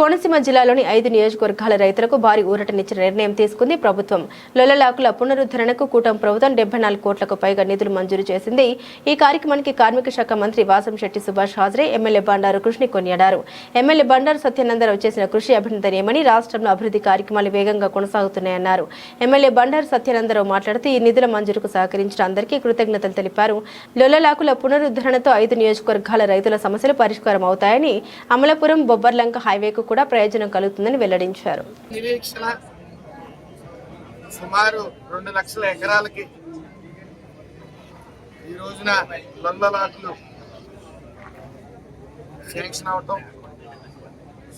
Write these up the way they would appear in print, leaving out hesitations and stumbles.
కోనసీమ జిల్లాలోని 5 నియోజకవర్గాల రైతులకు భారీ ఊరటనిచ్చిన నిర్ణయం తీసుకుంది ప్రభుత్వం. లొల్లలాకుల పునరుద్ధరణకు కూటమి ప్రభుత్వం 74 కోట్లకు పైగా నిధులు మంజూరు చేసింది. ఈ కార్యక్రమానికి కార్మిక శాఖ మంత్రి వాసంశెట్టి సుభాష్ హాజరై ఎమ్మెల్యే బండారు కృషిని కొనియాడారు. ఎమ్మెల్యే బండారు సత్యానందరావు చేసిన కృషి అభినందనీయమని, రాష్ట్రంలో అభివృద్ధి కార్యక్రమాలు వేగంగా కొనసాగుతున్నాయన్నారు. ఎమ్మెల్యే బండారు సత్యానందరావు మాట్లాడుతూ ఈ నిధుల మంజూరుకు సహకరించిన అందరికీ కృతజ్ఞతలు తెలిపారు. లొల్లలాకుల పునరుద్ధరణతో 5 నియోజకవర్గాల రైతుల సమస్యలు పరిష్కారం అవుతాయని, అమలాపురం బొబ్బర్లంక హైవేకు కూడా ప్రయోజనం కలుగుతుందని వెల్లడించారు. సుమారు 2 లక్షల ఎకరాలకి ఈ రోజున లొల్లలాకులు శాంక్షన్ అవటం,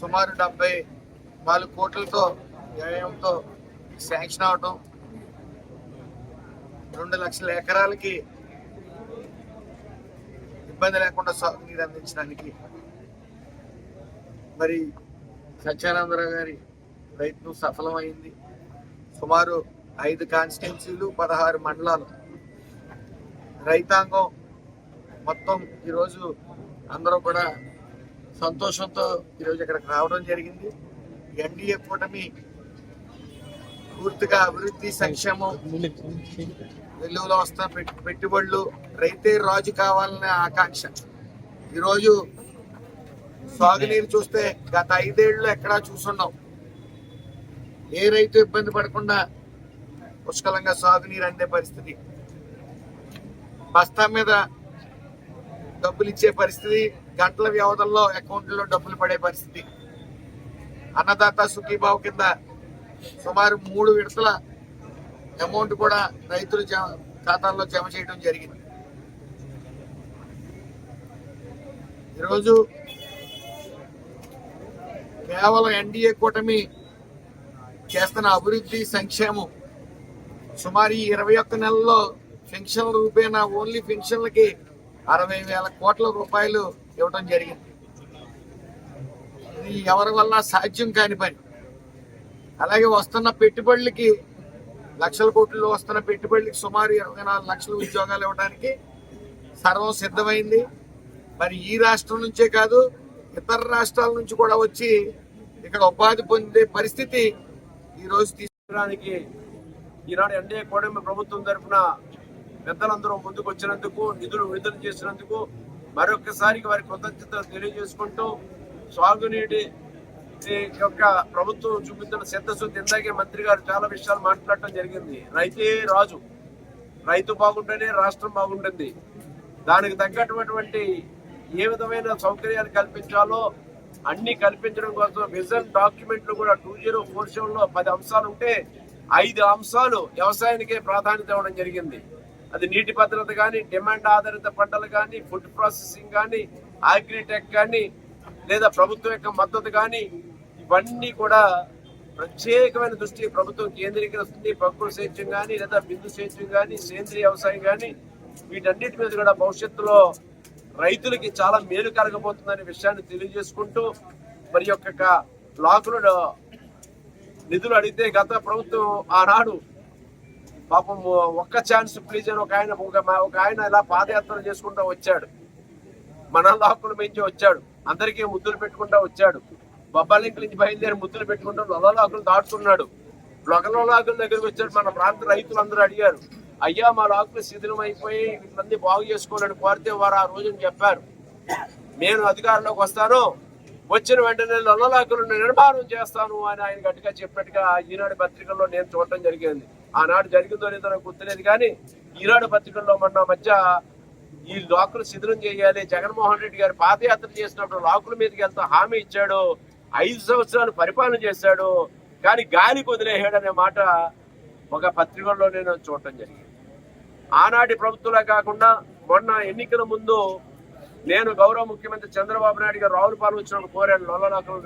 సుమారు 74 కోట్లతో వ్యయంతో శాంక్షన్ అవటం, 2 లక్షల ఎకరాలకి ఇబ్బంది లేకుండా సాగునీరు అందించడానికి మరి సత్యానందరావు గారి ప్రయత్నం సఫలమైంది. సుమారు 5 కాన్స్టిట్యున్సీలు, 16 మండలాలు రైతాంగం మొత్తం ఈరోజు అందరూ కూడా సంతోషంతో ఈరోజు ఇక్కడికి రావడం జరిగింది. ఎన్డీఏ కూటమి పూర్తిగా అభివృద్ధి, సంక్షేమం, వెలుగులో వస్తున్న పెట్టుబడులు, రైతే రాజు కావాలనే ఆకాంక్ష. ఈరోజు సాగునీరు చూస్తే గత 5 ఏళ్ళు ఎక్కడా చూసున్నాం. ఏ రైతు ఇబ్బంది పడకుండా పుష్కలంగా సాగునీరు అందే పరిస్థితి, బస్తా మీద డబ్బులు ఇచ్చే పరిస్థితి, గంటల వ్యవధుల్లో అకౌంట్లో డబ్బులు పడే పరిస్థితి. అన్నదాత సుఖీభావ్ కింద సుమారు 3 విడతల అమౌంట్ కూడా రైతుల ఖాతాల్లో జమ చేయడం జరిగింది. ఈరోజు కేవలం ఎన్డీఏ కూటమి చేస్తున్న అభివృద్ధి, సంక్షేమం సుమారు 21 నెలల్లో పెన్షన్ల రూపేణా ఓన్లీ పెన్షన్లకి 60,000 కోట్ల రూపాయలు ఇవ్వడం జరిగింది. ఇది ఎవరి వల్ల సాధ్యం కాని పని. అలాగే వస్తున్న పెట్టుబడులకి, లక్షల కోట్లు వస్తున్న పెట్టుబడులకి సుమారు 24 లక్షల ఉద్యోగాలు ఇవ్వడానికి సర్వం సిద్ధమైంది. మరి ఈ రాష్ట్రం నుంచే కాదు, ఇతర రాష్ట్రాల నుంచి కూడా వచ్చి ఇక్కడ ఉపాధి పొందే పరిస్థితి ఈ రోజు తీసుకోవడానికి ఈనాడు ఎన్డీఏ కూటమి ప్రభుత్వం తరఫున పెద్దలందరూ ముందుకు వచ్చినందుకు, నిధులు విడుదల చేసినందుకు మరొకసారి వారి కృతజ్ఞతలు తెలియజేసుకుంటూ, సాగునీటి యొక్క ప్రభుత్వం చూపుతున్న సిద్ధశుద్ధి, ఇందాకే మంత్రి గారు చాలా విషయాలు మాట్లాడటం జరిగింది. రైతే రాజు, రైతు బాగుంటేనే రాష్ట్రం బాగుంటుంది. దానికి తగ్గటువంటి ఏ విధమైన సౌకర్యాలు కల్పించాలో అన్ని కల్పించడం కోసం విజన్ డాక్యుమెంట్లు కూడా 2047లో 10 అంశాలు ఉంటే 5 అంశాలు వ్యవసాయానికే ప్రాధాన్యత ఇవ్వడం జరిగింది. అది నీటి భద్రత కానీ, డిమాండ్ ఆధారిత పంటలు కానీ, ఫుడ్ ప్రాసెసింగ్ కానీ, అగ్రిటెక్ కానీ, లేదా ప్రభుత్వం యొక్క మద్దతు కానీ, ఇవన్నీ కూడా ప్రత్యేకమైన దృష్టి ప్రభుత్వం కేంద్రీకరిస్తుంది. ప్రకృతి సేద్యం కానీ, లేదా బిందు సేద్యం కానీ, సేంద్రీయ వ్యవసాయం కానీ, వీటన్నిటి మీద కూడా భవిష్యత్తులో రైతులకి చాలా మేలు కలగబోతుందనే విషయాన్ని తెలియజేసుకుంటూ, మరి యొక్క లాకులు నిధులు అడిగితే గత ప్రభుత్వం ఆనాడు పాపం ఒక్క ఛాన్స్ ప్లీజ్ అని ఒక ఆయన ఇలా పాదయాత్ర చేసుకుంటూ వచ్చాడు. మన లాకులు పెంచి వచ్చాడు, అందరికీ ముద్దులు పెట్టుకుంటూ వచ్చాడు. బొబ్బాలింక నుంచి బయలుదేరి ముద్దులు పెట్టుకుంటూ లొల్లలాకులు దాటుతున్నాడు. లొల్లలాకుల దగ్గరికి వచ్చాడు. మన ప్రాంత రైతులందరూ అడిగారు, అయ్యా మా లాకులు శిథిలం అయిపోయి వీళ్ళందరూ బాగు చేసుకోవాలని కోరితే వారు ఆ రోజున చెప్పారు, నేను అధికారంలోకి వస్తాను, వచ్చిన వెంటనే లొల్లలాకులను నిర్మాణం చేస్తాను అని ఆయన గట్టిగా చెప్పినట్టుగా ఈనాడు పత్రికల్లో నేను చూడటం జరిగింది. ఆనాడు జరిగిందో లేదో నాకు గుర్తులేదు, కానీ ఈనాడు పత్రికల్లో మొన్న మధ్య ఈ లాకులు శిథిలం చేయాలి, జగన్మోహన్ రెడ్డి గారు పాదయాత్ర చేసినప్పుడు లాకుల మీదకి వెళ్తా హామీ ఇచ్చాడు, 5 సంవత్సరాలు పరిపాలన చేశాడు, కానీ గాలికి వదిలేసాడు అనే మాట ఒక పత్రికల్లో నేను చూడటం జరిగింది. ఆనాటి ప్రభుత్వంలో కాకుండా మొన్న ఎన్నికల ముందు నేను గౌరవ ముఖ్యమంత్రి చంద్రబాబు నాయుడు గారు రావులపాలెం వచ్చినప్పుడు కోరాను లొల్లలాకులు